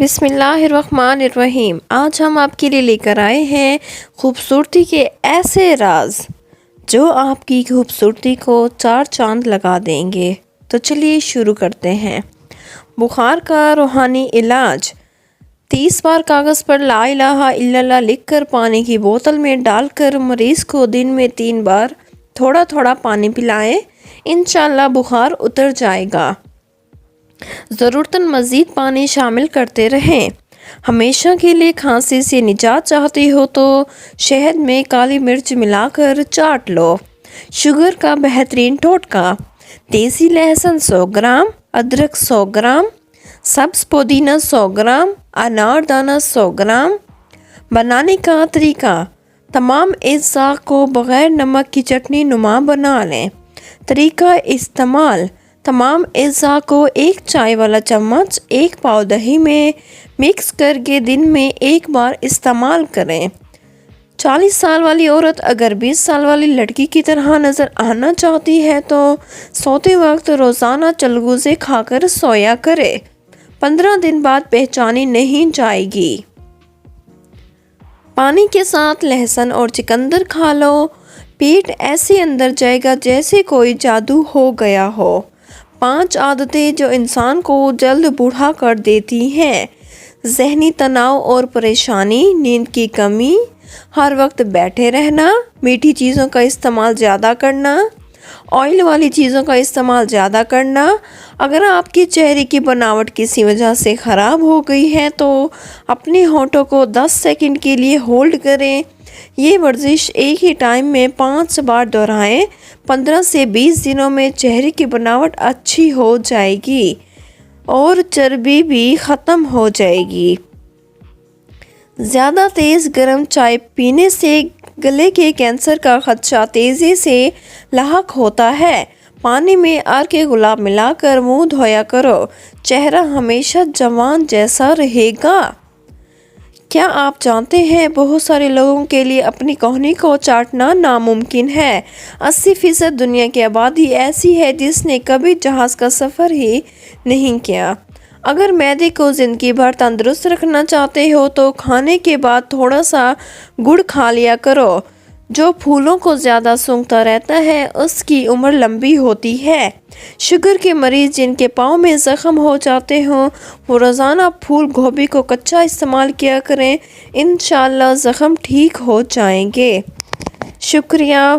بسم اللہ الرحمن الرحیم۔ آج ہم آپ کے لیے لے کر آئے ہیں خوبصورتی کے ایسے راز جو آپ کی خوبصورتی کو چار چاند لگا دیں گے۔ تو چلیے شروع کرتے ہیں۔ بخار کا روحانی علاج۔ 30 بار کاغذ پر لا الہ الا اللہ لکھ کر پانی کی بوتل میں ڈال کر مریض کو دن میں 3 بار تھوڑا تھوڑا پانی پلائیں، انشاءاللہ بخار اتر جائے گا۔ ضرورتاً مزید پانی شامل کرتے رہیں۔ ہمیشہ کے لیے کھانسی سے نجات چاہتے ہو تو شہد میں کالی مرچ ملا کر چاٹ لو۔ شوگر کا بہترین ٹوٹکا۔ دیسی لہسن 100 گرام، ادرک 100 گرام، سبز پودینہ 100 گرام، انار دانہ 100 گرام۔ بنانے کا طریقہ: تمام اجزاء کو بغیر نمک کی چٹنی نما بنا لیں۔ طریقہ استعمال: تمام اجزاء کو ایک چائے والا چمچ 1 پاؤ دہی میں مکس کر کے دن میں 1 بار استعمال کریں۔ 40 سال والی عورت اگر 20 سال والی لڑکی کی طرح نظر آنا چاہتی ہے تو سوتے وقت روزانہ چلغوزے کھا کر سویا کرے۔ 15 دن بعد پہچانی نہیں جائے گی۔ پانی کے ساتھ لہسن اور چقندر کھا لو، پیٹ ایسے اندر جائے گا جیسے کوئی جادو ہو گیا ہو۔ 5 عادتیں جو انسان کو جلد بوڑھا کر دیتی ہیں۔ ذہنی تناؤ اور پریشانی، نیند کی کمی، ہر وقت بیٹھے رہنا، میٹھی چیزوں کا استعمال زیادہ کرنا، آئل والی چیزوں کا استعمال زیادہ کرنا۔ اگر آپ کے چہرے کی بناوٹ کسی وجہ سے خراب ہو گئی ہے تو اپنے ہونٹوں کو 10 سیکنڈ کے لیے ہولڈ کریں۔ یہ ورزش ایک ہی ٹائم میں 5 بار دہرائیں۔ 15 سے 20 دنوں میں چہرے کی بناوٹ اچھی ہو جائے گی اور چربی بھی ختم ہو جائے گی۔ زیادہ تیز گرم چائے پینے سے گلے کے کینسر کا خدشہ تیزی سے لاحق ہوتا ہے۔ پانی میں عرق گلاب ملا کر منہ دھویا کرو، چہرہ ہمیشہ جوان جیسا رہے گا۔ کیا آپ جانتے ہیں بہت سارے لوگوں کے لیے اپنی کہانی کو چاٹنا ناممکن ہے۔ 80% دنیا کی آبادی ایسی ہے جس نے کبھی جہاز کا سفر ہی نہیں کیا۔ اگر معدے کو زندگی بھر تندرست رکھنا چاہتے ہو تو کھانے کے بعد تھوڑا سا گڑ کھا لیا کرو۔ جو پھولوں کو زیادہ سونگھتا رہتا ہے اس کی عمر لمبی ہوتی ہے۔ شوگر کے مریض جن کے پاؤں میں زخم ہو جاتے ہوں وہ روزانہ پھول گوبھی کو کچا استعمال کیا کریں، انشاءاللہ زخم ٹھیک ہو جائیں گے۔ شکریہ۔